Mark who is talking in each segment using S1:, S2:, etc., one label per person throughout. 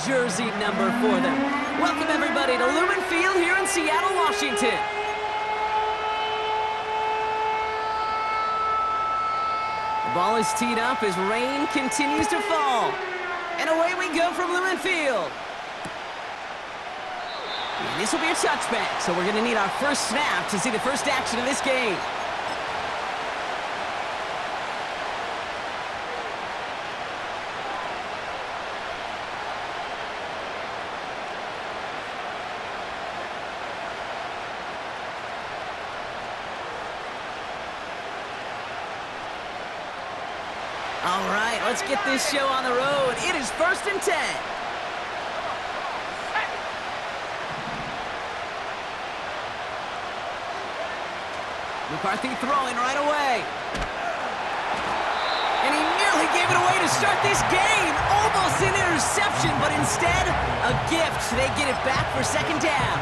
S1: jersey number for them. Welcome, everybody, to Lumen Field here in Seattle, Washington. The ball is teed up as rain continues to fall. And away we go from Lumen Field. And this will be a touchback, so we're going to need our first snap to see the first action of this game. All right, let's get this show on the road. It is 1st and 10. McCarthy throwing right away. And he nearly gave it away to start this game. Almost an interception, but instead, a gift. They get it back for 2nd down.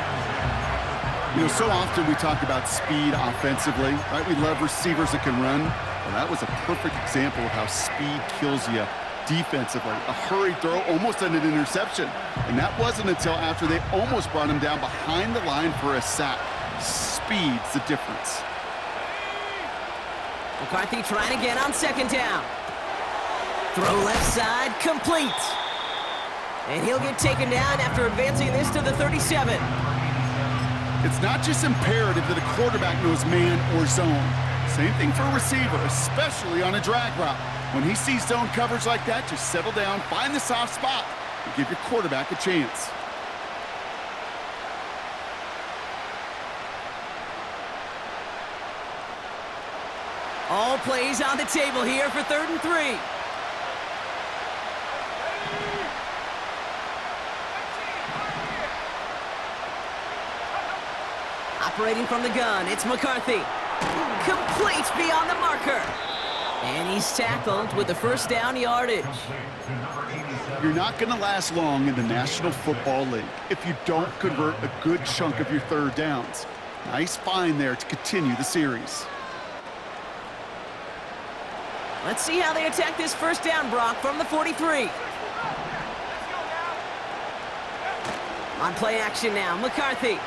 S2: You know, so often we talk about speed offensively, right? We love receivers that can run. Well, that was a perfect example of how speed kills you defensively. A hurried throw, almost an interception. And that wasn't until after they almost brought him down behind the line for a sack. Speed's the difference.
S1: McCarthy trying again on 2nd down. Throw left side, complete. And he'll get taken down after advancing this to the 37.
S2: It's not just imperative that a quarterback knows man or zone. Same thing for a receiver, especially on a drag route. When he sees zone coverage like that, just settle down, find the soft spot, and give your quarterback a chance.
S1: All plays on the table here for 3rd and 3. Operating from the gun, it's McCarthy. Complete beyond the marker. And he's tackled with the 1st down yardage.
S2: You're not going to last long in the National Football League if you don't convert a good chunk of your 3rd downs. Nice find there to continue the series.
S1: Let's see how they attack this 1st down, Brock, from the 43. On play action now, McCarthy.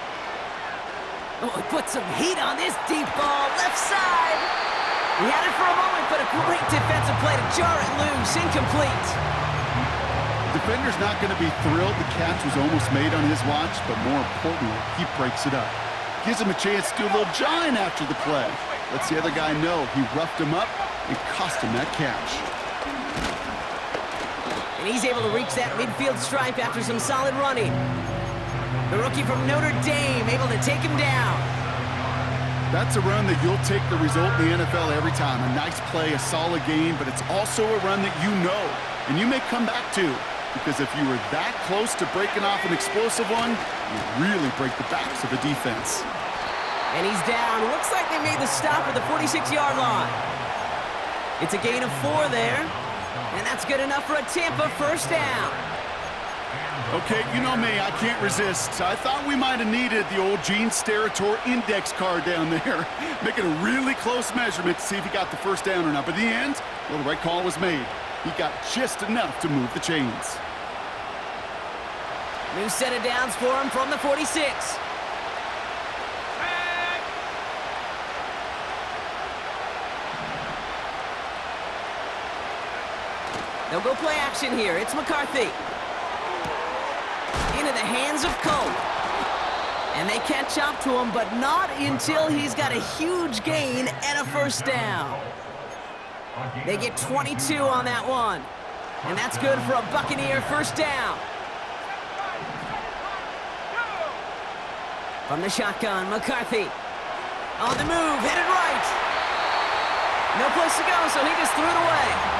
S1: Oh, he put some heat on this deep ball, left side. He had it for a moment, but a great defensive play to jar it loose, incomplete.
S2: Defender's not going to be thrilled the catch was almost made on his watch, but more importantly, he breaks it up. Gives him a chance to do a little jawing after the play. Lets the other guy know he roughed him up and cost him that catch.
S1: And he's able to reach that midfield stripe after some solid running. The rookie from Notre Dame able to take him down.
S2: That's a run that you'll take the result in the NFL every time. A nice play, a solid game, but it's also a run that you know, and you may come back to, because if you were that close to breaking off an explosive one, you really break the backs of a defense.
S1: And he's down. Looks like they made the stop at the 46-yard line. It's a gain of 4 there, and that's good enough for a Tampa 1st down.
S2: Okay, you know me, I can't resist. I thought we might have needed the old Gene Steratore index card down there, making a really close measurement to see if he got the 1st down or not. But in the end, well, the right call was made. He got just enough to move the chains.
S1: New set of downs for him from the 46. They'll go play action here. It's McCarthy. Into the hands of Cole. And they catch up to him, but not until he's got a huge gain and a 1st down. They get 22 on that one. And that's good for a Buccaneer 1st down. From the shotgun, McCarthy. On the move, headed right. No place to go, so he just threw it away.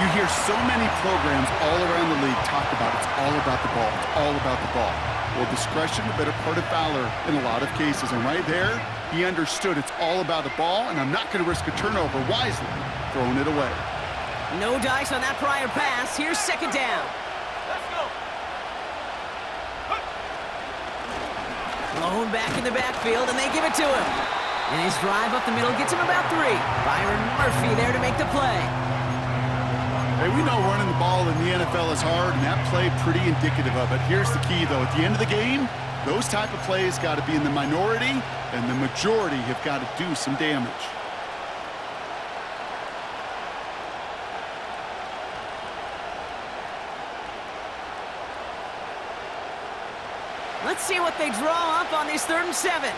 S2: You hear so many programs all around the league talk about it's all about the ball. It's all about the ball. Well, discretion, a better part of valor in a lot of cases. And right there, he understood it's all about the ball, and I'm not going to risk a turnover wisely, throwing it away.
S1: No dice on that prior pass. Here's 2nd down.
S3: Let's go.
S1: Blown back in the backfield, and they give it to him. And his drive up the middle gets him about 3. Byron Murphy there to make the play.
S2: Hey, we know running the ball in the NFL is hard, and that play pretty indicative of it. Here's the key, though. At the end of the game, those type of plays got to be in the minority, and the majority have got to do some damage.
S1: Let's see what they draw up on this 3rd and 7.
S3: Here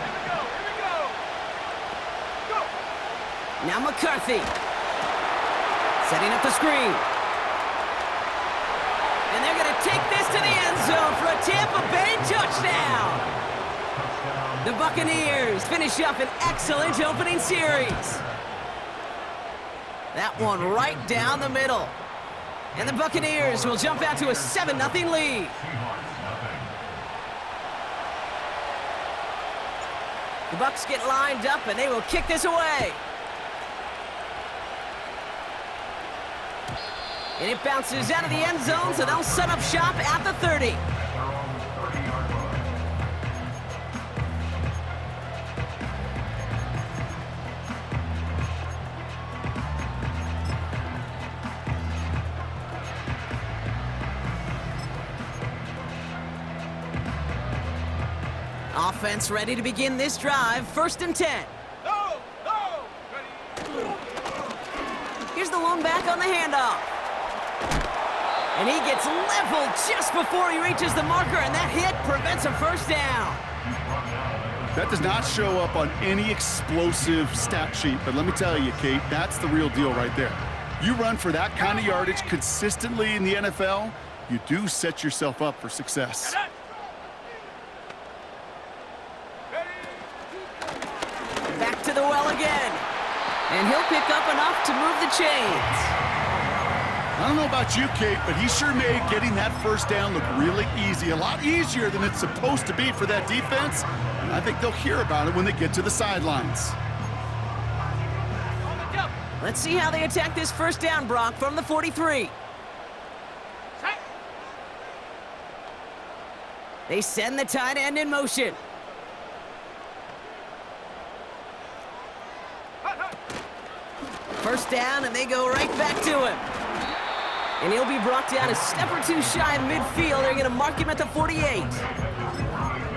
S3: we go. Go.
S1: Now McCarthy. Setting up the screen. And they're going to take this to the end zone for a Tampa Bay touchdown. The Buccaneers finish up an excellent opening series. That one right down the middle. And the Buccaneers will jump out to a 7-0 lead. The Bucs get lined up, and they will kick this away. And it bounces out of the end zone, so they'll set up shop at the 30. Offense ready to begin this drive. 1st and 10.
S3: No. Ready.
S1: Here's the lone back on the handoff. And he gets leveled just before he reaches the marker, and that hit prevents a 1st down.
S2: That does not show up on any explosive stat sheet, but let me tell you, Kate, that's the real deal right there. You run for that kind of yardage consistently in the NFL, you do set yourself up for success.
S1: Back to the well again. And he'll pick up enough to move the chains.
S2: I don't know about you, Kate, but he sure made getting that 1st down look really easy. A lot easier than it's supposed to be for that defense. And I think they'll hear about it when they get to the sidelines.
S1: Let's see how they attack this 1st down, Brock, from the 43. They send the tight end in motion. First down, and they go right back to him. And he'll be brought down a step or two shy of midfield. They're going to mark him at the 48.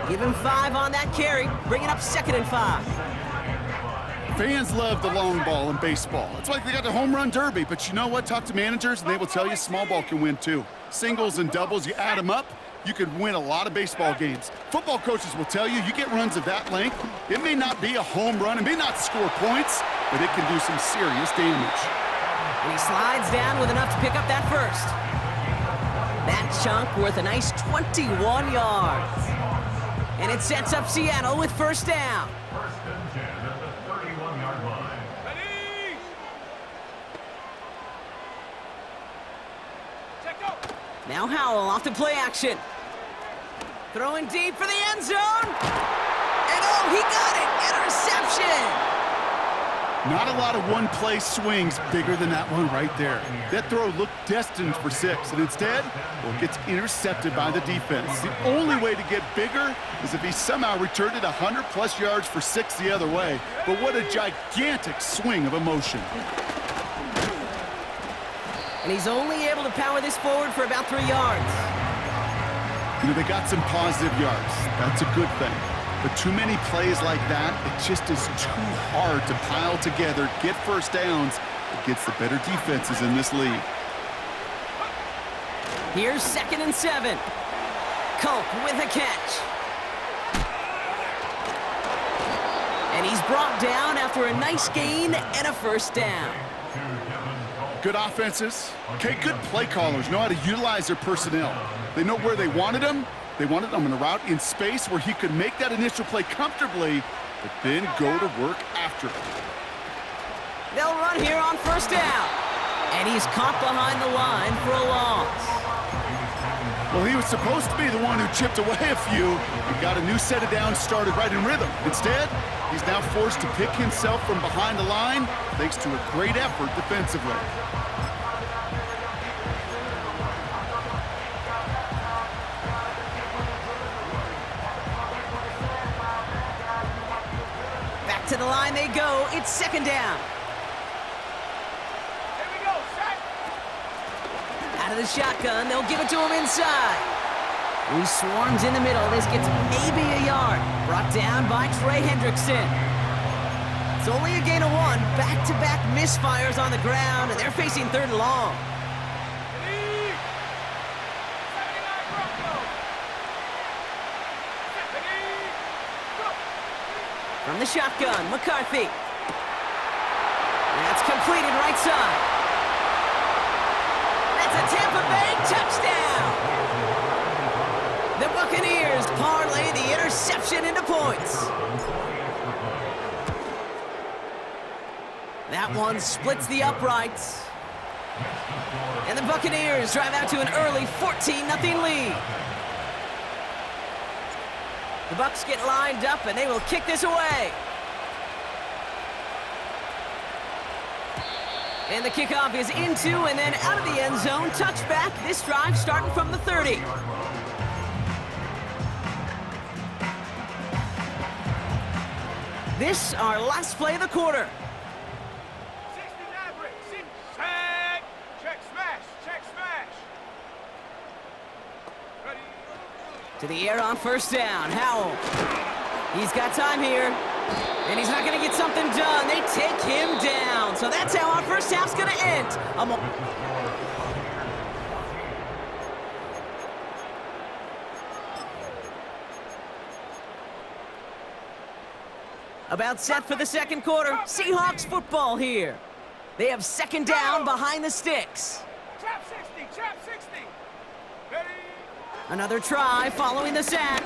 S1: Give him 5 on that carry, bringing up 2nd and 5.
S2: Fans love the long ball in baseball. It's like they got the home run derby, but you know what? Talk to managers, and they will tell you small ball can win too. Singles and doubles, you add them up, you could win a lot of baseball games. Football coaches will tell you get runs of that length. It may not be a home run, it may not score points, but it can do some serious damage.
S1: And he slides down with enough to pick up that 1st. That chunk worth a nice 21 yards. And it sets up Seattle with 1st down.
S3: 1st and 10 at the 31-yard line. Ready. Check up.
S1: Now Howell off to play action. Throwing deep for the end zone. And oh, he got it! Interception!
S2: Not a lot of one-play swings bigger than that one right there. That throw looked destined for 6, and instead, well, it gets intercepted by the defense. The only way to get bigger is if he somehow returned it 100-plus yards for 6 the other way. But what a gigantic swing of emotion.
S1: And he's only able to power this forward for about 3 yards.
S2: You know, they got some positive yards. That's a good thing. But too many plays like that, it just is too hard to pile together, get 1st downs against the better defenses in this league.
S1: Here's 2nd and 7. Culp with a catch. And he's brought down after a nice gain and a 1st down.
S2: Good offenses, okay, good play callers know how to utilize their personnel. They know where they wanted them. They wanted him in a route in space where he could make that initial play comfortably, but then go to work after it.
S1: They'll run here on 1st down. And he's caught behind the line for a loss.
S2: Well, he was supposed to be the one who chipped away a few and got a new set of downs started right in rhythm. Instead, he's now forced to pick himself from behind the line thanks to a great effort defensively. To the line they go. It's 2nd down.
S1: of the shotgun. They'll give it to him inside. He swarms in the middle. This gets maybe a yard. Brought down by Trey Hendrickson. It's only a gain of 1. Back-to-back misfires on the ground, and they're facing 3rd and long. From the shotgun, McCarthy. That's completed right side. That's a Tampa Bay touchdown. The Buccaneers parlay the interception into points. That one splits the uprights. And the Buccaneers drive out to an early 14-0 lead. The Bucs get lined up, and they will kick this away. And the kickoff is into and then out of the end zone. Touchback. This drive starting from the 30. This, our last play of the quarter. To the air on 1st down. Howell. He's got time here. And he's not going to get something done. They take him down. So that's how our first half's going to end. About set for the second quarter. Seahawks football here. They have 2nd down behind the sticks.
S4: Trap 60, trap 60. Ready?
S1: Another try following the sack.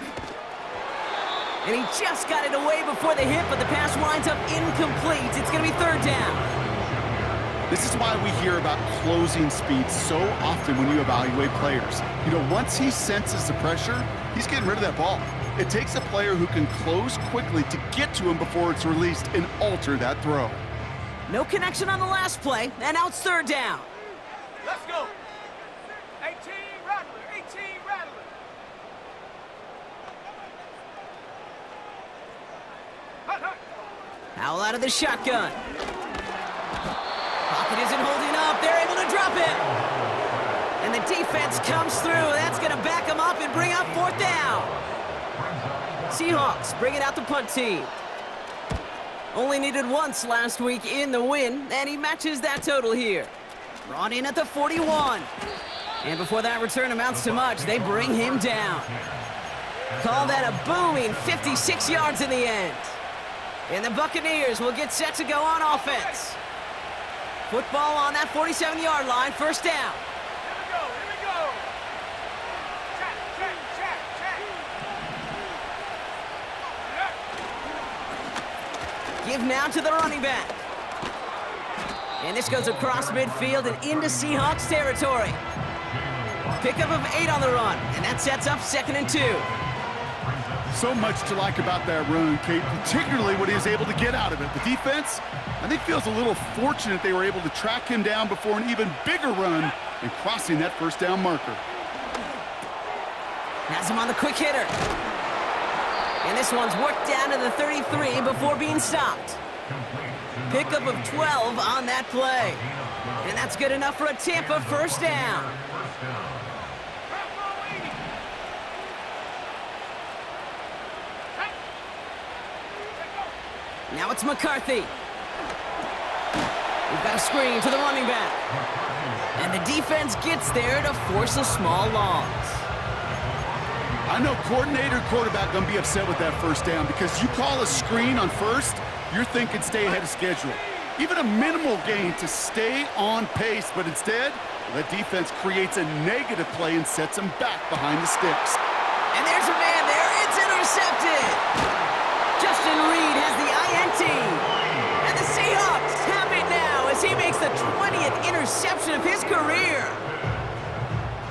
S1: And he just got it away before the hit, but the pass winds up incomplete. It's going to be 3rd down.
S2: This is why we hear about closing speed so often when you evaluate players. You know, once he senses the pressure, he's getting rid of that ball. It takes a player who can close quickly to get to him before it's released and alter that throw.
S1: No connection on the last play, and now it's 3rd down.
S4: Let's go. 18 Rattler, 18 Rattler.
S1: Howell out of the shotgun. Pocket isn't holding up. They're able to drop it. And the defense comes through. That's going to back them up and bring up 4th down. Seahawks bring it out the punt team. Only needed once last week in the win, and he matches that total here. Brought in at the 41. And before that return amounts to much, they bring him down. Call that a booming 56 yards in the end. And the Buccaneers will get set to go on offense. Football on that 47-yard line, 1st down.
S4: Here we go, here we go. Check, check, check, check.
S1: Give now to the running back. And this goes across midfield and into Seahawks territory. Pickup of 8 on the run, and that sets up 2nd and 2.
S2: So much to like about that run, Kate, particularly what he was able to get out of it. The defense, I think, feels a little fortunate they were able to track him down before an even bigger run and crossing that 1st down marker.
S1: Has him on the quick hitter. And this one's worked down to the 33 before being stopped. Pickup of 12 on that play. And that's good enough for a Tampa 1st down. Now it's McCarthy. We've got a screen to the running back. And the defense gets there to force a small loss.
S2: I know coordinator quarterback going to be upset with that 1st down because you call a screen on 1st, you're thinking stay ahead of schedule. Even a minimal gain to stay on pace, but instead, the defense creates a negative play and sets him back behind the sticks.
S1: And there's a man there. It's intercepted. Justin Reed has the INT. And the Seahawks have it now as he makes the 20th interception of his career.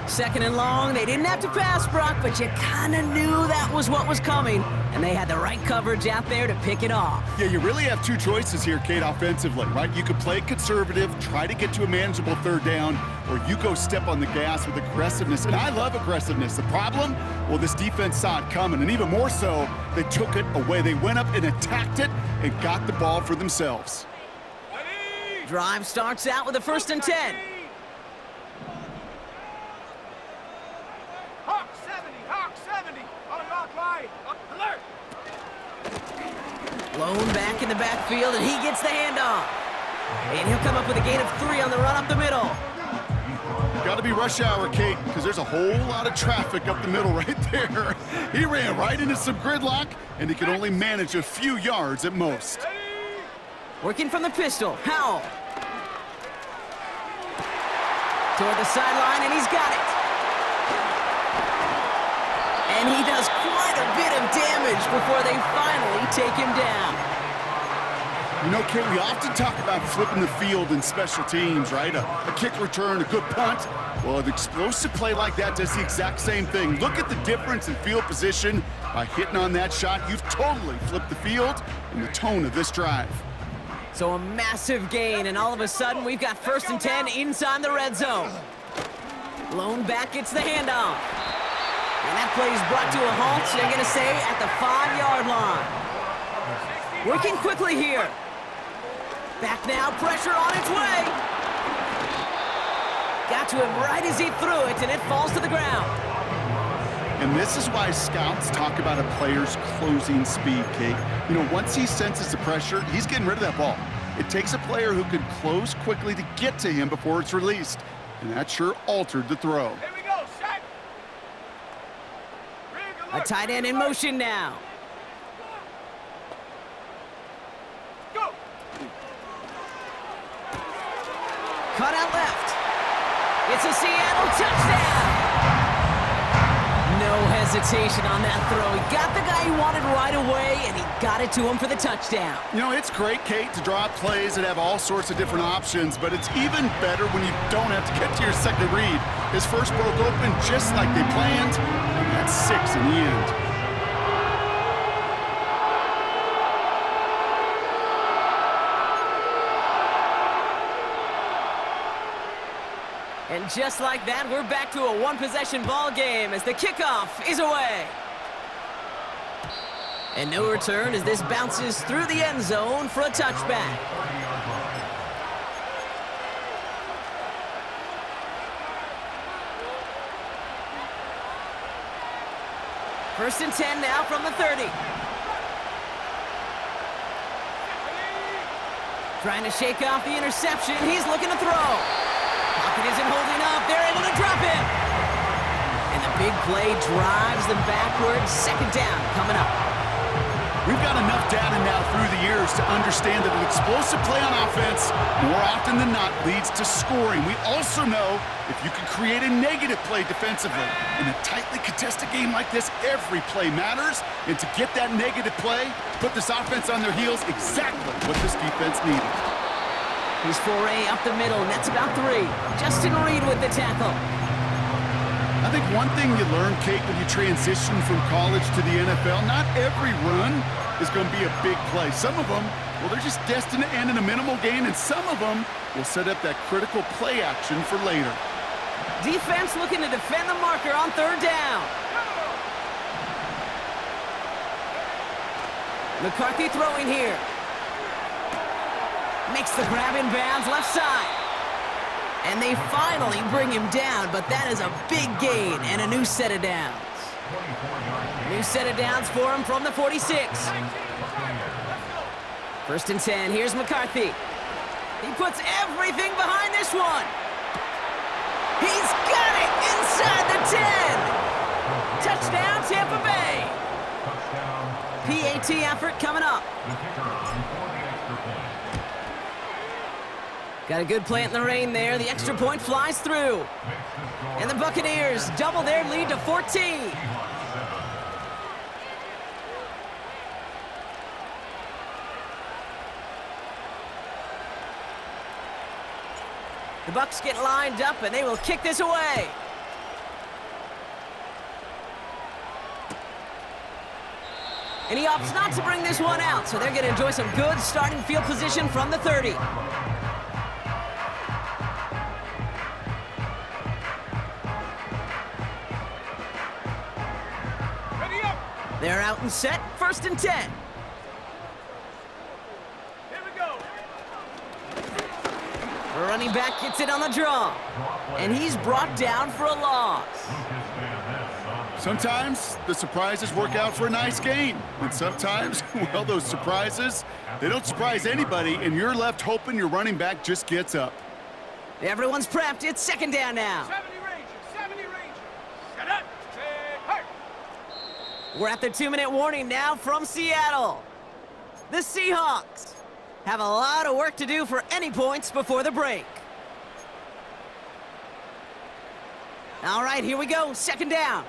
S1: 2nd and long. They didn't have to pass, Brock, but you kind of knew that was what was coming. And they had the right coverage out there to pick it off.
S2: Yeah, you really have 2 choices here, Kate, offensively, right? You could play conservative, try to get to a manageable 3rd down, or you go step on the gas with aggressiveness. And I love aggressiveness. The problem, well, this defense saw it coming, and even more so, they took it away. They went up and attacked it and got the ball for themselves.
S1: Drive starts out with a 1st and 10. Blown back in the backfield, and he gets the handoff. And he'll come up with a gain of 3 on the run up the middle.
S2: Got to be rush hour, Kate, because there's a whole lot of traffic up the middle right there. He ran right into some gridlock, and he could only manage a few yards at most.
S1: Working from the pistol, Howell. Toward the sideline, and he's got it. And he does quite a bit of damage before they finally take him down.
S2: You know, Kate, we often talk about flipping the field in special teams, right? A kick return, a good punt. Well, an explosive play like that does the exact same thing. Look at the difference in field position. By hitting on that shot, you've totally flipped the field and the tone of this drive.
S1: So a massive gain, and all of a sudden, we've got 1st and 10 inside the red zone. Blown back, gets the handoff. And that play is brought to a halt, they're going to say, at the 5-yard line. Working quickly here. Back now, pressure on its way. Got to him right as he threw it, and it falls to the ground.
S2: And this is why scouts talk about a player's closing speed, Kate. You know, once he senses the pressure, he's getting rid of that ball. It takes a player who can close quickly to get to him before it's released. And that sure altered the throw.
S4: Here we go, set.
S1: A tight end in motion now.
S4: Go.
S1: Cut out left. It's a Seattle touchdown. No hesitation on that throw. He got the guy he wanted right away, and he got it to him for the touchdown.
S2: You know, it's great, Kate, to draw up plays that have all sorts of different options, but it's even better when you don't have to get to your second read. His first broke open just like they planned, and that's 6 in the end.
S1: And just like that, we're back to a 1-possession ball game as the kickoff is away. And no return as this bounces through the end zone for a touchback. First and 10 now from the 30. Trying to shake off the interception. He's looking to throw. Pocket isn't holding up. They're able to drop it. And the big play drives them backwards. 2nd down coming up.
S2: We've got enough data now through the years to understand that an explosive play on offense more often than not leads to scoring. We also know if you can create a negative play defensively in a tightly contested game like this, every play matters. And to get that negative play, put this offense on their heels, exactly what this defense needed.
S1: His foray up the middle, nets about 3. Justin Reed with the tackle.
S2: I think one thing you learn, Kate, when you transition from college to the NFL, not every run is going to be a big play. Some of them, well, they're just destined to end in a minimal gain, and some of them will set up that critical play action for later.
S1: Defense looking to defend the marker on 3rd down. McCarthy throwing here. Makes the grab in bounds left side. And they finally bring him down, but that is a big gain and a new set of downs. New set of downs for him from the 46. First and 10, here's McCarthy. He puts everything behind this one. He's got it inside the 10. Touchdown, Tampa Bay. PAT effort coming up. Got a good plant in the rain there. The extra point flies through. And the Buccaneers double their lead to 14. The Bucs get lined up, and they will kick this away. And he opts not to bring this one out, so they're going to enjoy some good starting field position from the 30. They're out and set, 1st and 10.
S4: Here we go.
S1: The running back gets it on the draw. And he's brought down for a loss.
S2: Sometimes the surprises work out for a nice game. And sometimes, well, those surprises, they don't surprise anybody, and you're left hoping your running back just gets up.
S1: Everyone's prepped. It's second down now.
S4: 70 Rangers, 70 Rangers. Set up. Take hurt.
S1: We're at the 2-minute warning now from Seattle. The Seahawks have a lot of work to do for any points before the break. All right, here we go. Second down.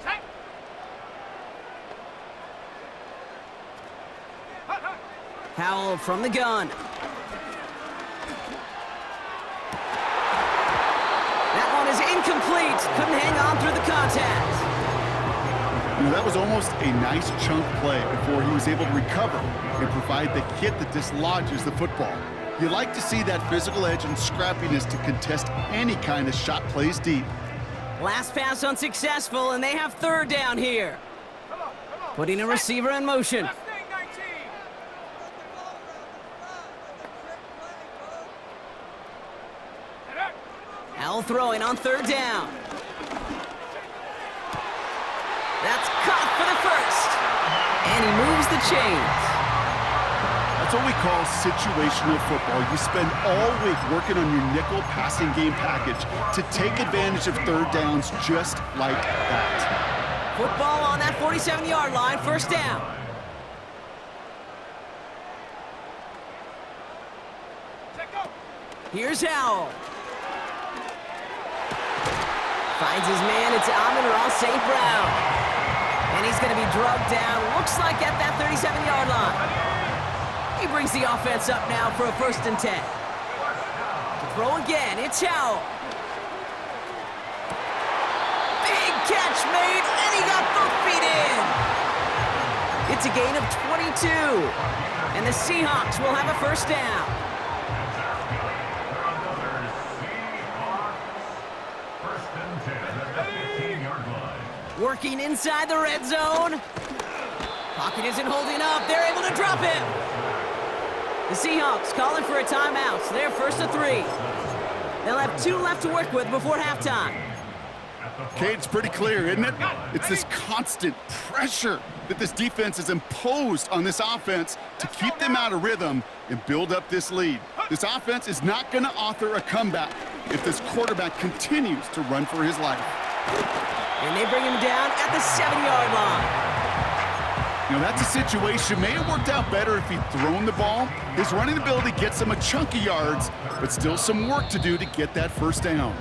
S4: Set. Hut, hut.
S1: Howell from the gun. That one is incomplete. Couldn't hang on through the contact.
S2: You know, that was almost a nice chunk play before he was able to recover and provide the hit that dislodges the football. You like to see that physical edge and scrappiness to contest any kind of shot plays deep.
S1: Last pass unsuccessful, and they have third down here.
S4: Come on.
S1: Putting a receiver in motion.
S4: Left thing, 19. Set up.
S1: Howell throwing on third down. That's caught for the first. And he moves the chains.
S2: That's what we call situational football. You spend all week working on your nickel passing game package to take advantage of third downs just like that.
S1: Football on that 47-yard line, first down.
S4: Set go.
S1: Here's Howell. Finds his man, it's Amon-Ra St. Brown. And he's going to be drugged down, looks like at that 37-yard line. He brings the offense up now for a 1st and 10. To throw again, it's Howell. Big catch made, and he got both feet in. It's a gain of 22. And the Seahawks will have a first down.
S3: First and 10 at the 15-yard line.
S1: Working inside the red zone. Pocket isn't holding up. They're able to drop him. The Seahawks calling for a timeout. So they're 1st and 3. They'll have 2 left to work with before halftime.
S2: Okay, it's pretty clear, isn't it? It's this constant pressure that this defense has imposed on this offense to keep them out of rhythm and build up this lead. This offense is not going to author a comeback if this quarterback continues to run for his life.
S1: And they bring him down at the 7-yard line.
S2: You know, that's a situation. May have worked out better if he'd thrown the ball. His running ability gets him a chunk of yards, but still some work to do to get that first down.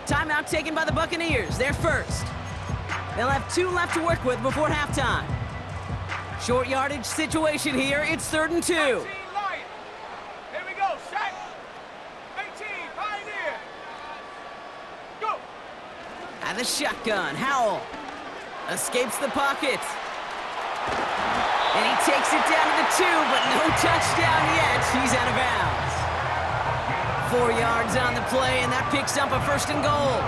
S1: Timeout taken by the Buccaneers. They're first. They'll have 2 left to work with before halftime. Short yardage situation here. It's 3rd and 2.
S4: 19 Lion. Here we go. Set. 18 Pioneer. Go.
S1: Out of the shotgun, Howell escapes the pocket. And he takes it down to the 2, but no touchdown yet. He's out of bounds. 4 yards on the play, and that picks up a 1st and goal.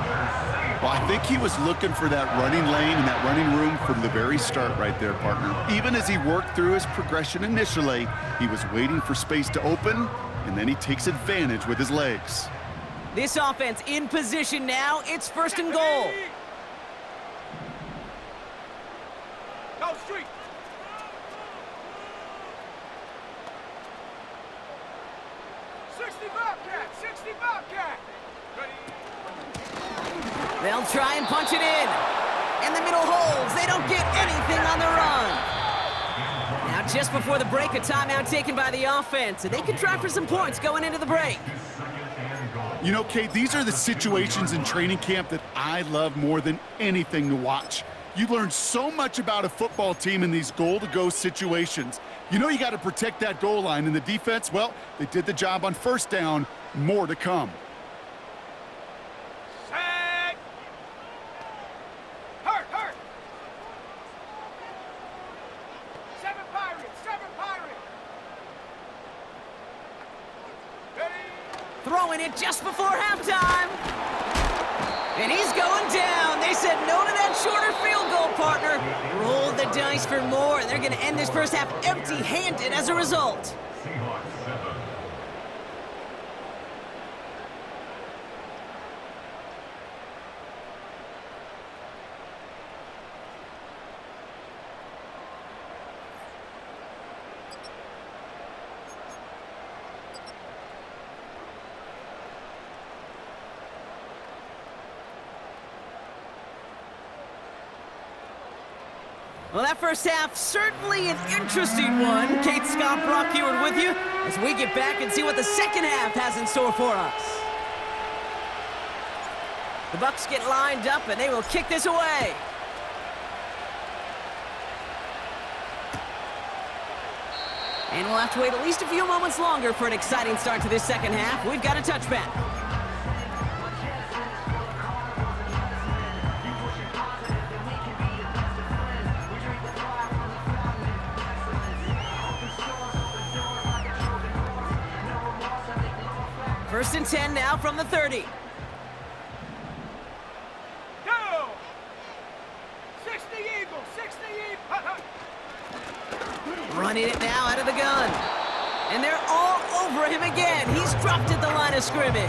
S2: Well, I think he was looking for that running lane and that running room from the very start right there, partner. Even as he worked through his progression initially, he was waiting for space to open, and then he takes advantage with his legs.
S1: This offense in position now. It's 1st and goal.
S4: Go street.
S1: They'll try and punch it in. And the middle holds. They don't get anything on the run. Now, just before the break, a timeout taken by the offense. And they can try for some points going into the break.
S2: You know, Kate, these are the situations in training camp that I love more than anything to watch. You learn so much about a football team in these goal-to-go situations. You know you got to protect that goal line, and the defense, well, they did the job on 1st down. More to come.
S4: Set. Hurt. 7 Pirates. Ready.
S1: Throwing it just before halftime. And he's going down. They said no to that shorter field goal, partner. Roll the dice for more, and they're going to end this first half empty-handed as a result.
S3: Seahawks 7.
S1: Well, that first half, certainly an interesting one. Kate, Scott, Brock Ewart with you as we get back and see what the second half has in store for us. The Bucks get lined up, and they will kick this away. And we'll have to wait at least a few moments longer for an exciting start to this second half. We've got a touchback. First and 10 now from the 30.
S4: Go! 60 Eagles, 60 Eagles.
S1: Running it now out of the gun. And they're all over him again. He's dropped at the line of scrimmage.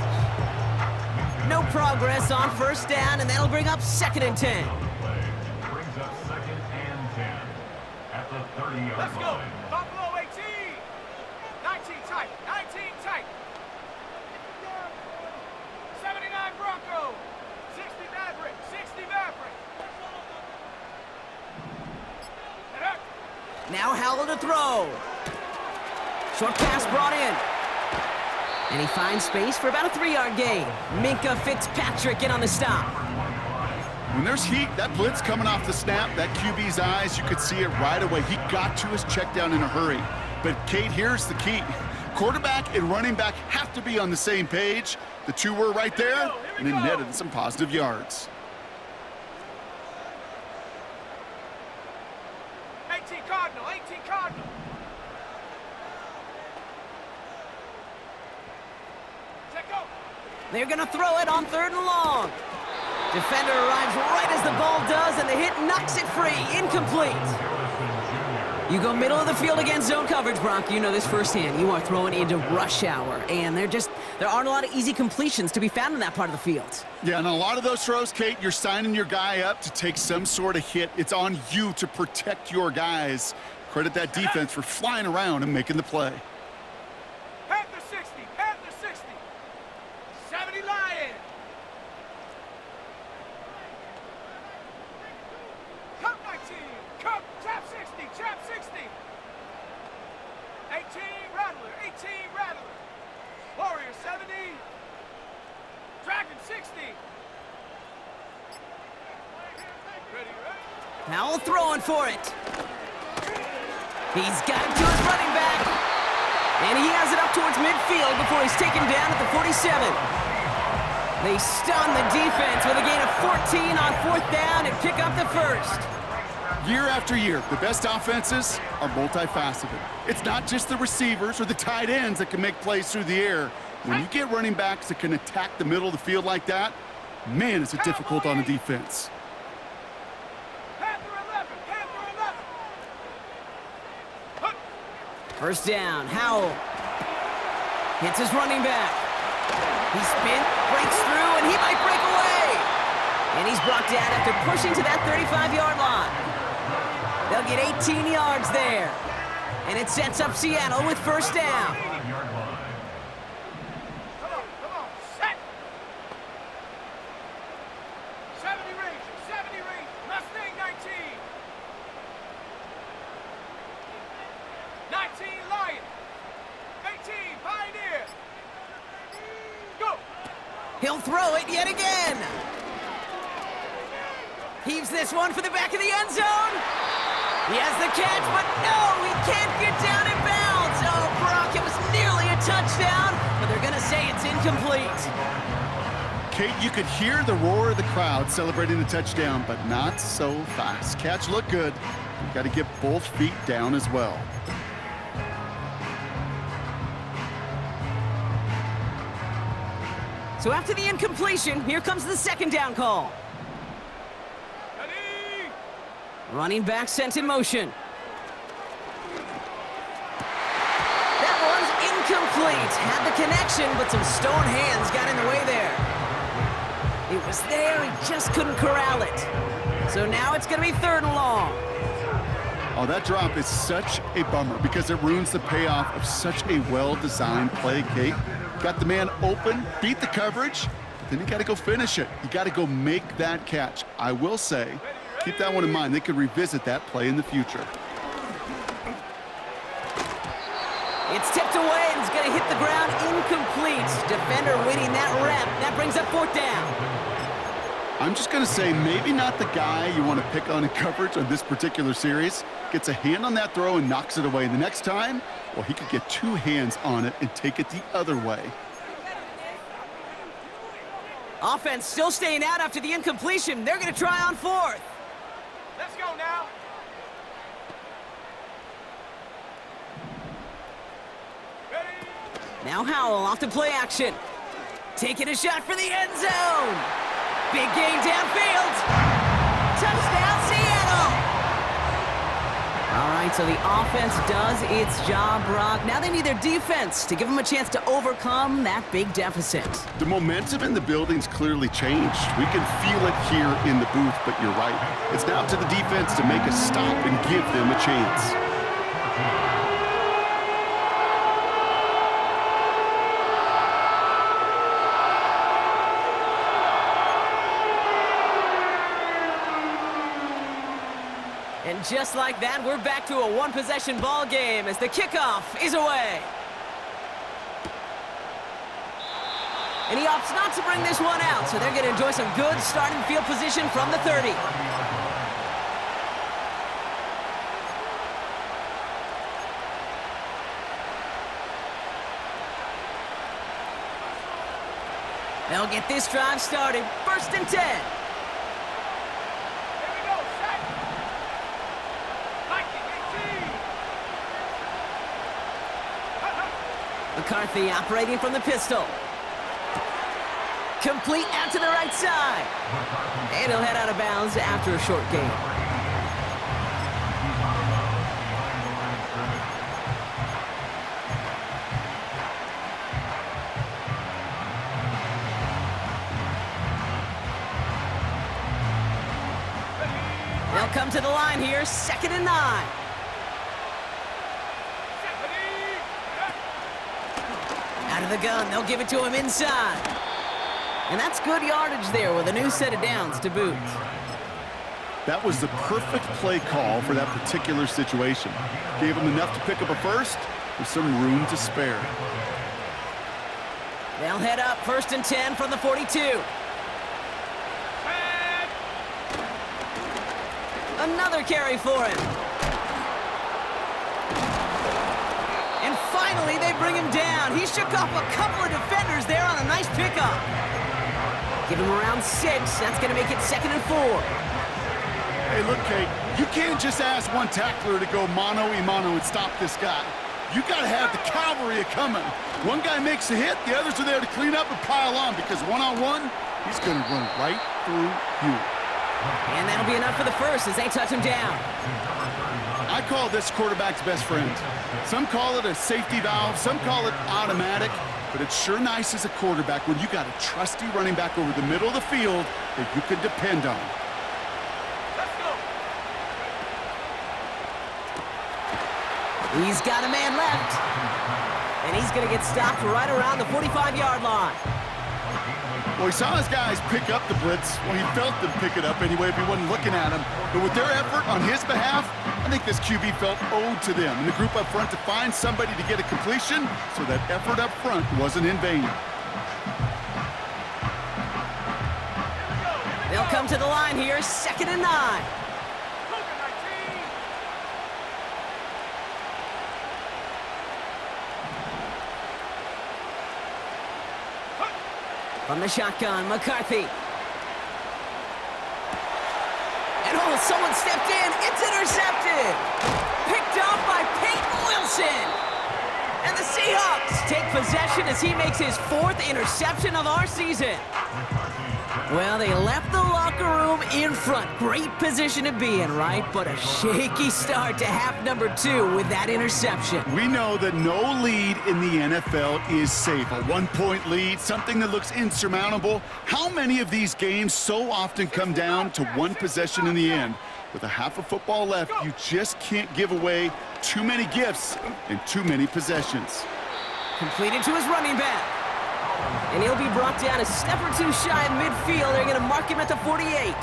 S1: No progress on first down, and that'll bring up second and 10.
S3: Brings up second and 10 at the 30-yard
S4: Let's go.
S3: line.
S4: Buffalo 18. 19 tight, 19 tight. 79 Broncos. 60 Maverick, 60 Maverick.
S1: Now Howell to throw. Short pass brought in. And he finds space for about a 3-yard gain. Minkah Fitzpatrick in on the stop.
S2: When there's heat, that blitz coming off the snap, that QB's eyes, you could see it right away. He got to his check down in a hurry. But, Kate, here's the key. Quarterback and running back have to be on the same page. The two were right there, and it netted some positive yards.
S4: 18 Cardinal, 18 Cardinal. Check go.
S1: They're going to throw it on 3rd and long. Defender arrives right as the ball does, and the hit knocks it free. Incomplete. You go middle of the field against zone coverage, Brock. You know this firsthand. You are throwing into rush hour, and there aren't a lot of easy completions to be found in that part of the field.
S2: Yeah, and a lot of those throws, Kate, you're signing your guy up to take some sort of hit. It's on you to protect your guys. Credit that defense for flying around and making the play.
S4: Panther 60, Panther 60. 70 Lions. Cup 19, Cup, Chap 60, Chap 60. 18 Rattler, 18 Rattler. Warrior 70. Dragon 60. Ready, ready?
S1: Howell throwing for it. He's got it to his running back. And he has it up towards midfield before he's taken down at the 47. They stun the defense with a gain of 14 on 4th down and pick up the first.
S2: Year after year, the best offenses are multifaceted. It's not just the receivers or the tight ends that can make plays through the air. When you get running backs that can attack the middle of the field like that, man, is it difficult on the defense.
S4: Panther 11, Panther 11.
S1: First down, Howell hits his running back. He spins, breaks through, and he might break away. And he's brought down after pushing to that 35-yard line. They'll get 18 yards there. And it sets up Seattle with first down.
S4: Come on, set. 70 Rangers, 70 Rangers. Mustang 19. 19 Lion. 18 Pioneer. Go.
S1: He'll throw it yet again. Heaves this one for the back of the end zone. He has the catch, but no, he can't get down in bounds. Oh, Brock, it was nearly a touchdown, but they're going to say it's incomplete.
S2: Kate, you could hear the roar of the crowd celebrating the touchdown, but not so fast. Catch looked good. You got to get both feet down as well.
S1: So after the incompletion, here comes the second down call.
S4: Ready.
S1: Running back sent in motion. That one's incomplete. Had the connection, but some stone hands got in the way there. It was there, he just couldn't corral it. So now it's going to be 3rd and long.
S2: Oh, that drop is such a bummer because it ruins the payoff of such a well-designed play, Kate. Got the man open, beat the coverage, but then you got to go finish it. You got to go make that catch. I will say, Keep that one in mind. They could revisit that play in the future.
S1: It's tipped away and it's going to hit the ground incomplete. Defender winning that rep. That brings up 4th down.
S2: I'm just going to say maybe not the guy you want to pick on in coverage on this particular series. Gets a hand on that throw and knocks it away. The next time, well, he could get 2 hands on it and take it the other way.
S1: Offense still staying out after the incompletion. They're going to try on 4th.
S4: Let's go now.
S1: Now Howell off to play action. Taking a shot for the end zone. Big game downfield. Touchdown, Seattle. All right, so the offense does its job, Brock. Now they need their defense to give them a chance to overcome that big deficit.
S2: The momentum in the building's clearly changed. We can feel it here in the booth, but you're right. It's now to the defense to make a stop and give them a chance.
S1: And just like that, we're back to a one-possession ball game as the kickoff is away. And he opts not to bring this one out, so they're going to enjoy some good starting field position from the 30. They'll get this drive started. 1st and 10. McCarthy operating from the pistol. Complete out to the right side. And he'll head out of bounds after a short gain. They'll come to the line here, 2nd and 9. Out of the gun, they'll give it to him inside. And that's good yardage there with a new set of downs to boot.
S2: That was the perfect play call for that particular situation. Gave him enough to pick up a first with some room to spare.
S1: They'll head up 1st and 10 from the 42. Another carry for him. And finally, they bring him down. He shook off a couple of defenders there on a nice pickup. Give him around 6. That's going to make it 2nd and 4.
S2: Hey, look, Kate, you can't just ask one tackler to go mano-a-mano and stop this guy. You got to have the cavalry coming. One guy makes a hit, the others are there to clean up and pile on, because one-on-one, he's going to run right through you.
S1: And that'll be enough for the first as they touch him down.
S2: I call this quarterback's best friend. Some call it a safety valve, some call it automatic, but it's sure nice as a quarterback when you got a trusty running back over the middle of the field that you can depend on.
S4: Let's go.
S1: He's got a man left. And he's going to get stopped right around the 45-yard line.
S2: Well, he saw his guys pick up the blitz. Well, he felt them pick it up anyway if he wasn't looking at him. But with their effort on his behalf, I think this QB felt owed to them and the group up front to find somebody to get a completion, so that effort up front wasn't in vain.
S1: They'll come to the line here, 2nd and 9. From the shotgun, McCarthy. And oh, someone stepped in. It's intercepted. Picked off by Peyton Wilson. And the Seahawks take possession as he makes his 4th interception of our season. Well, they left the locker room in front. Great position to be in, right? But a shaky start to half number 2 with that interception.
S2: We know that no lead in the NFL is safe. A 1-point lead, something that looks insurmountable. How many of these games so often come down to one possession in the end? With a half of football left, you just can't give away too many gifts and too many possessions.
S1: Completed to his running back. And he'll be brought down a step or two shy of midfield. They're going to mark him at the 48.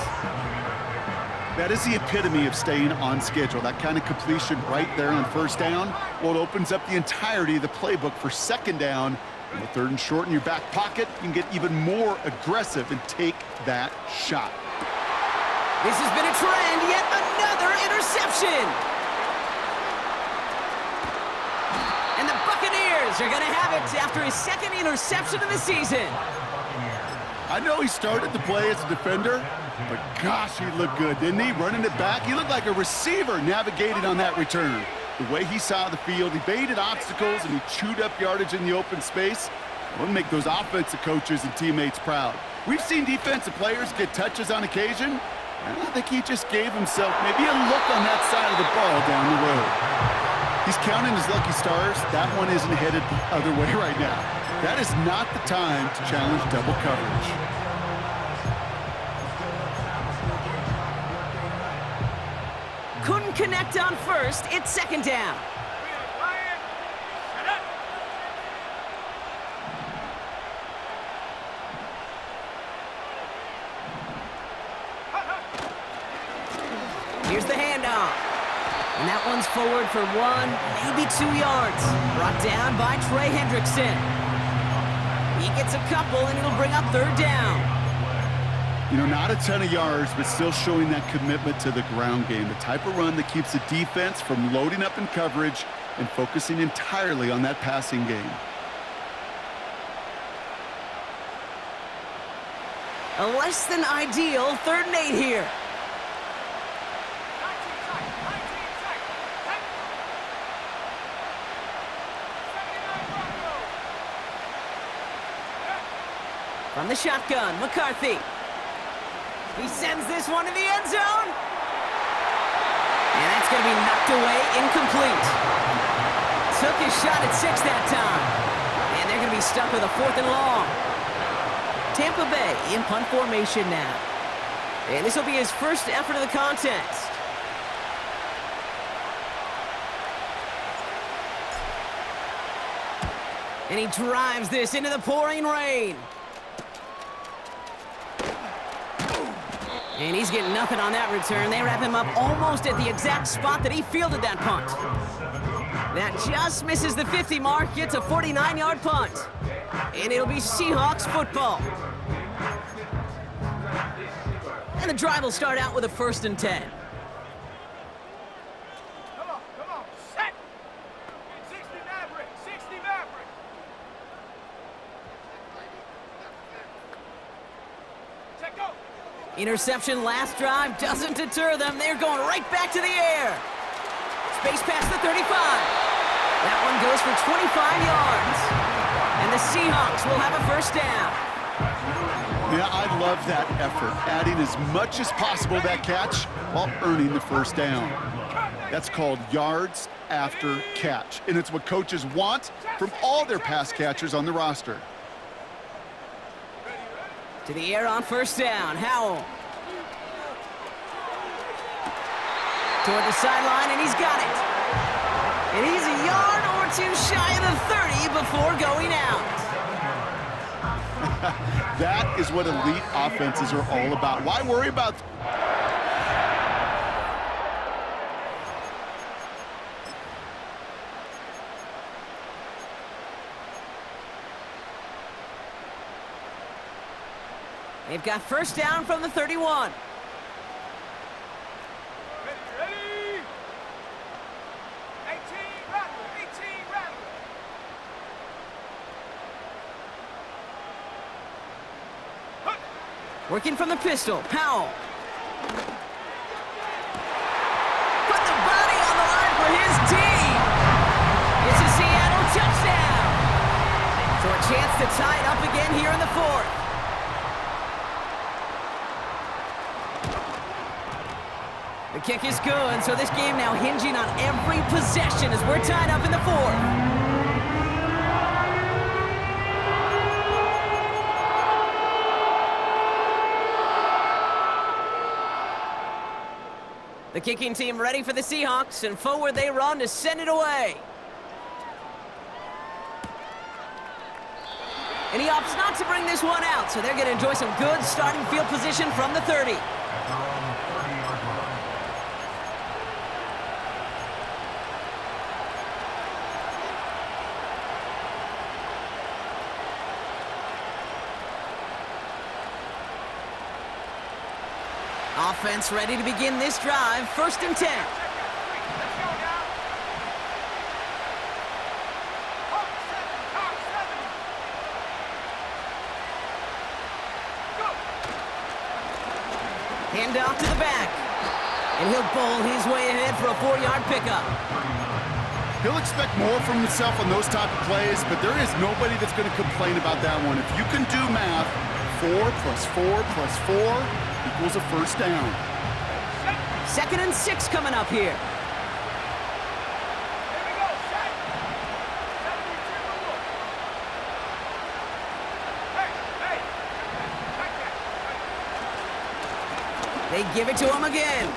S2: That is the epitome of staying on schedule. That kind of completion right there on first down, well, it opens up the entirety of the playbook for second down. In the third and short in your back pocket, you can get even more aggressive and take that shot.
S1: This has been a trend, yet another interception. And the Buccaneers are going to have it after his second interception of the season.
S2: I know he started the play as a defender, but gosh, he looked good, didn't he? Running it back, he looked like a receiver navigating on that return. The way he saw the field, he baited obstacles, and he chewed up yardage in the open space. It would make those offensive coaches and teammates proud. We've seen defensive players get touches on occasion, and I think he just gave himself maybe a look on that side of the ball down the road. He's counting his lucky stars. That one isn't headed the other way right now. That is not the time to challenge double coverage.
S1: Couldn't connect on first. It's second down. Here's the handoff. And that one's forward for 1, maybe 2 yards. Brought down by Trey Hendrickson. He gets a couple, and it'll bring up third down.
S2: You know, not a ton of yards, but still showing that commitment to the ground game. The type of run that keeps the defense from loading up in coverage and focusing entirely on that passing game.
S1: A less than ideal 3rd and 8 here. From the shotgun, McCarthy. He sends this one in the end zone. And that's going to be knocked away, incomplete. Took his shot at 6 that time. And they're going to be stuck with a 4th and long. Tampa Bay in punt formation now. And this will be his first effort of the contest. And he drives this into the pouring rain. And he's getting nothing on that return. They wrap him up almost at the exact spot that he fielded that punt. That just misses the 50 mark, gets a 49-yard punt. And it'll be Seahawks football. And the drive will start out with a 1st and 10.
S4: Come on, set! 60 Maverick, 60 Maverick! Check go!
S1: Interception last drive doesn't deter them. They're going right back to the air. Space past the 35. That one goes for 25 yards. And the Seahawks will have a 1st down.
S2: Yeah, I love that effort, adding as much as possible to that catch while earning the 1st down. That's called yards after catch, and it's what coaches want from all their pass catchers on the roster.
S1: To the air on 1st down, Howell. Toward the sideline, and he's got it. And he's a yard or 2 shy of the 30 before going out.
S2: That is what elite offenses are all about. Why worry about...
S1: They've got 1st down from the 31.
S4: Ready? 18 Rattler, 18 Rattler!
S1: Working from the pistol, Powell. Put the body on the line for his team. It's a Seattle touchdown. So a chance to tie it up again here in the 4th. The kick is good, so this game now hinging on every possession as we're tied up in the 4th. The kicking team ready for the Seahawks, and forward they run to send it away. And he opts not to bring this one out, so they're going to enjoy some good starting field position from the 30. Offense ready to begin this drive. 1st and 10.
S4: Let's go now. Hawk 7. Go.
S1: Hand off to the back. And he'll bowl his way ahead for a 4-yard pickup.
S2: He'll expect more from himself on those type of plays, but there is nobody that's going to complain about that one. If you can do math, 4 plus 4 plus 4 equals a 1st down.
S1: 2nd and 6 coming up here.
S4: Here we go. Set. 72 rule. Hey. Check that.
S1: They give it to him again.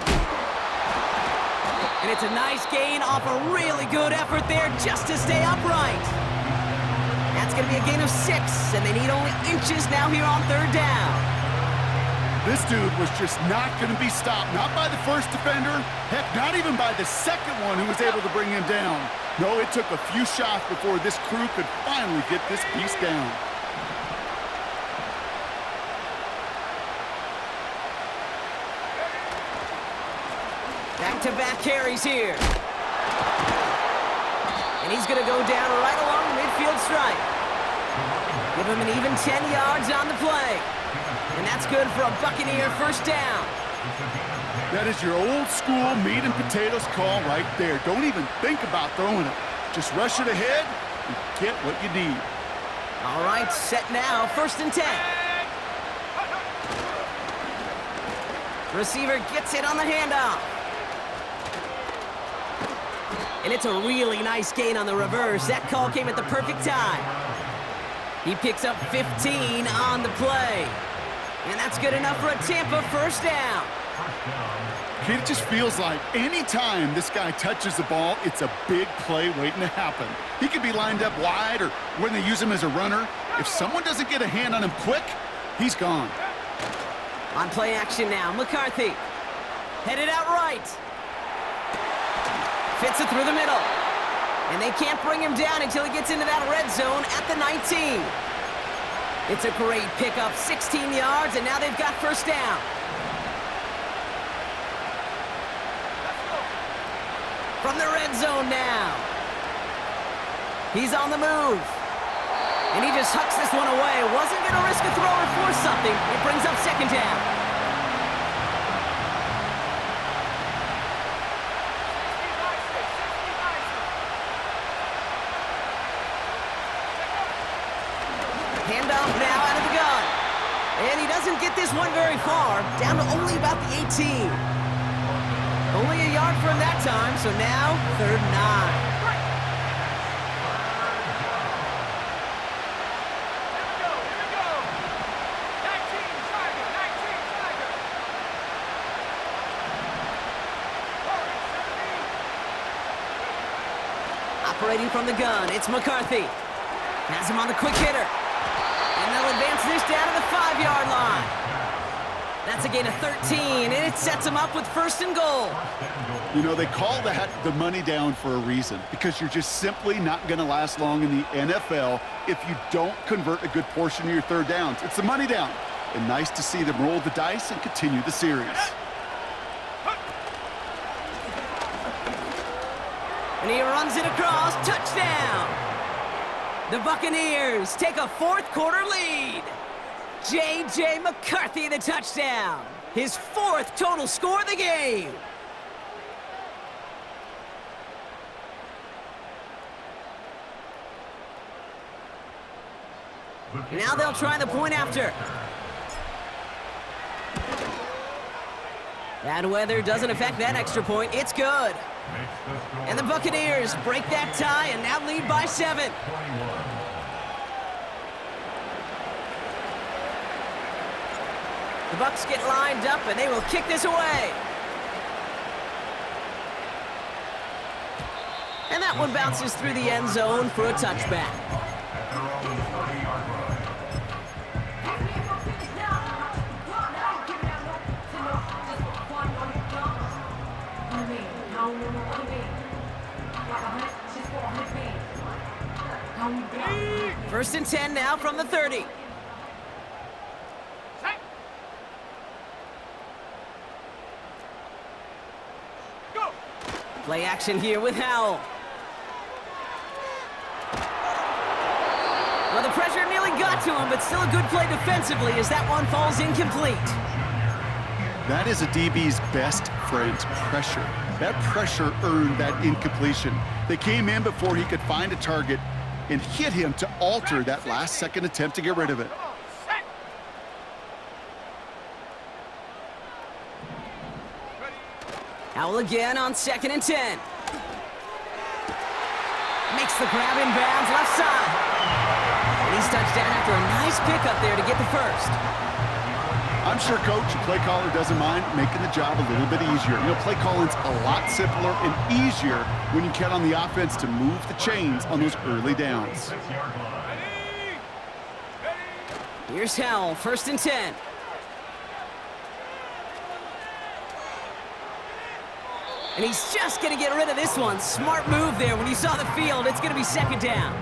S1: And it's a nice gain off a really good effort there just to stay upright. That's going to be a gain of 6, and they need only inches now here on 3rd down.
S2: This dude was just not going to be stopped, not by the first defender, heck, not even by the second one who was able to bring him down. No, it took a few shots before this crew could finally get this beast down.
S1: Back-to-back carries here. And he's going to go down right along the midfield stripe. Give him an even 10 yards on the play. And that's good for a Buccaneer 1st down.
S2: That is your old school meat and potatoes call right there. Don't even think about throwing it. Just rush it ahead and get what you need.
S1: All right, set now. 1st and 10. Receiver gets it on the handoff. And it's a really nice gain on the reverse. That call came at the perfect time. He picks up 15 on the play. And that's good enough for a Tampa 1st down.
S2: It just feels like any time this guy touches the ball, it's a big play waiting to happen. He could be lined up wide or when they use him as a runner. If someone doesn't get a hand on him quick, he's gone.
S1: On play action now, McCarthy. Headed out right. Fits it through the middle. And they can't bring him down until he gets into that red zone at the 19. It's a great pickup, 16 yards, and now they've got 1st down. From the red zone now. He's on the move. And he just hucks this one away. Wasn't going to risk a throw or force something. It brings up 2nd down. Handoff now out of the gun. And he doesn't get this one very far, down to only about the 18. Only a yard for him that time, so now 3rd and 9.
S4: Here we go. 19 Tiger.
S1: Operating from the gun, it's McCarthy. Has him on the quick hitter. And they'll advance this down to the 5-yard line. That's a gain of 13, and it sets them up with 1st and goal.
S2: You know, they call that the money down for a reason, because you're just simply not going to last long in the NFL if you don't convert a good portion of your 3rd downs. It's the money down. And nice to see them roll the dice and continue the series.
S1: And he runs it across, touchdown! The Buccaneers take a 4th quarter lead. J.J. McCarthy, the touchdown. His 4th total score of the game. Now they'll try the point after. Bad weather doesn't affect that extra point. It's good. And the Buccaneers break that tie and now lead by 7. The Bucs get lined up and they will kick this away. And that one bounces through the end zone for a touchback. First and 10 now from the 30. Play action here with Howell. Well, the pressure nearly got to him, but still a good play defensively as that one falls incomplete.
S2: That is a DB's best friend, pressure. That pressure earned that incompletion. They came in before he could find a target and hit him to alter that last-second attempt to get rid of it.
S1: Howell again on 2nd and 10. Makes the grab in bounds left side. And he's touched down after a nice pickup there to get the first.
S2: I'm sure coach and play caller doesn't mind making the job a little bit easier. You know, play calling's a lot simpler and easier when you count on the offense to move the chains on those early downs.
S1: Here's Howell, 1st and 10. And he's just going to get rid of this one. Smart move there. When you saw the field, it's going to be 2nd down.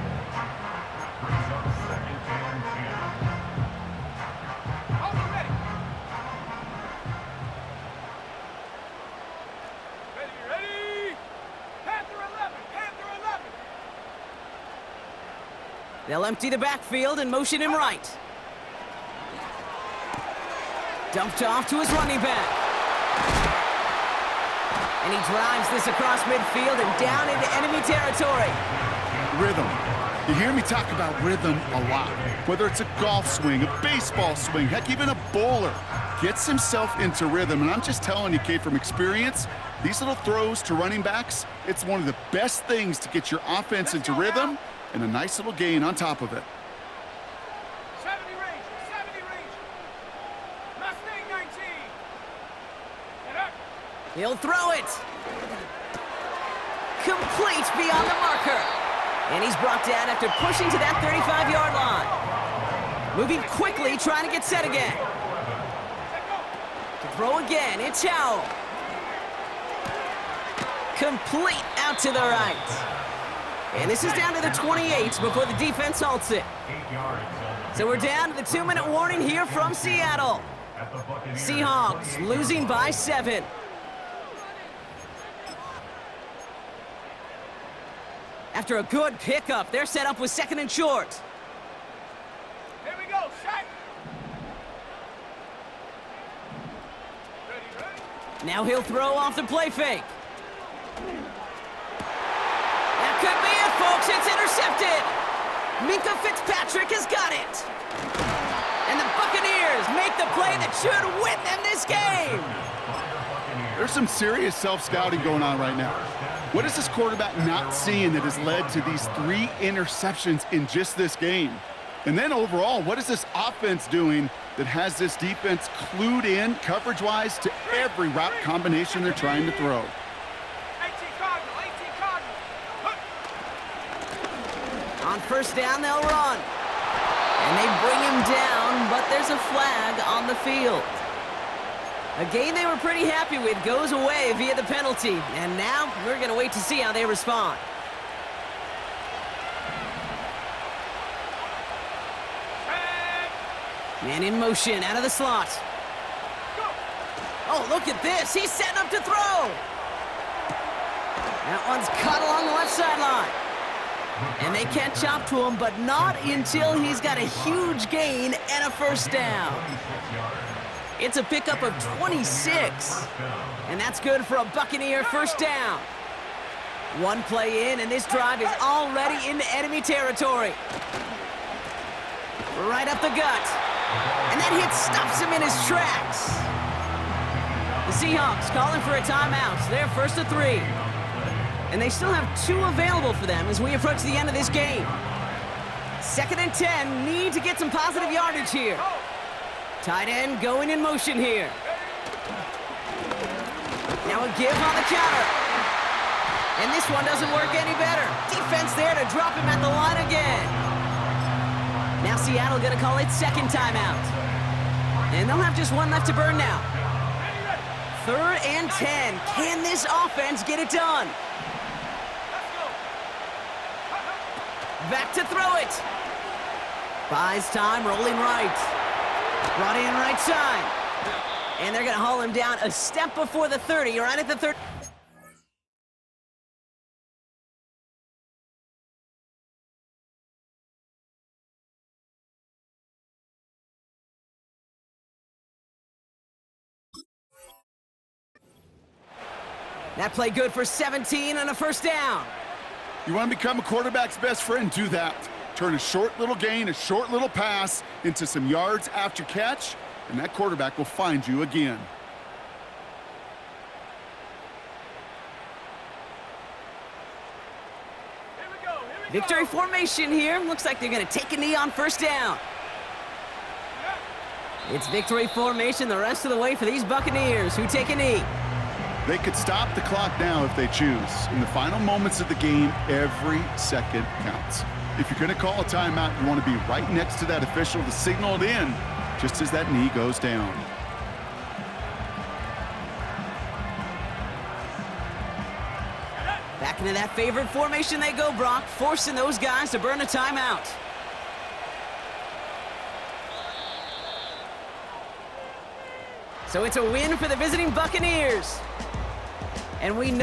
S4: Ready? Panther 11, Panther 11.
S1: They'll empty the backfield and motion him right. Dumped off to his running back. And he drives this across midfield and down into enemy territory.
S2: Rhythm. You hear me talk about rhythm a lot. Whether it's a golf swing, a baseball swing, heck, even a bowler gets himself into rhythm. And I'm just telling you, Kate, from experience, these little throws to running backs, it's one of the best things to get your offense into rhythm and a nice little gain on top of it.
S4: 70 Ranger. Mustang 19. Get up.
S1: He'll throw it. Complete beyond the marker. And he's brought down after pushing to that 35-yard line. Moving quickly, trying to get set again. To throw again, it's Howell. Complete out to the right. And this is down to the 28 before the defense halts it. So we're down to the 2-minute warning here from Seattle. Seahawks losing by 7. After a good pickup, they're set up with 2nd and short.
S4: Here we go, set. Ready.
S1: Now he'll throw off the play fake. That could be it, folks. It's intercepted. Minka Fitzpatrick has got it. And the Buccaneers make the play that should win them this game.
S2: There's some serious self-scouting going on right now. What is this quarterback not seeing that has led to these 3 interceptions in just this game? And then overall, what is this offense doing that has this defense clued in coverage-wise to every route combination they're trying to throw?
S4: 18 Cardinal.
S1: On 1st down, they'll run. And they bring him down, but there's a flag on the field. A game they were pretty happy with goes away via the penalty. And now we're going to wait to see how they respond. Man in motion out of the slot. Oh, look at this. He's setting up to throw. That one's caught along the left sideline. And they can't chop to him, but not until he's got a huge gain and a 1st down. It's a pickup of 26. And that's good for a Buccaneer 1st down. One play in, and this drive is already into enemy territory. Right up the gut. And that hit stops him in his tracks. The Seahawks calling for a timeout. They're 1st and 3. And they still have 2 available for them as we approach the end of this game. 2nd and 10, need to get some positive yardage here. Tight end going in motion here. Now a give on the counter. And this one doesn't work any better. Defense there to drop him at the line again. Now Seattle gonna call it 2nd timeout. And they'll have just 1 left to burn now. 3rd and 10. Can this offense get it done? Back to throw it. Buys time, rolling right. Brought in right side. And they're going to haul him down a step before the 30, right at the 30. That play good for 17 and a first down.
S2: You want to become a quarterback's best friend? Do that. Turn a short little gain, a short little pass into some yards after catch, and that quarterback will find you again.
S4: Here we go. Here we
S1: Victory
S4: go.
S1: formation here. Looks like they're going to take a knee on first down. It's victory formation the rest of the way for these Buccaneers, who take a knee.
S2: They could stop the clock now if they choose. In the final moments of the game, every second counts. If you're going to call a timeout, you want to be right next to that official to signal it in just as that knee goes down.
S1: Back into that favorite formation they go, Brock, forcing those guys to burn a timeout. So it's a win for the visiting Buccaneers. And we know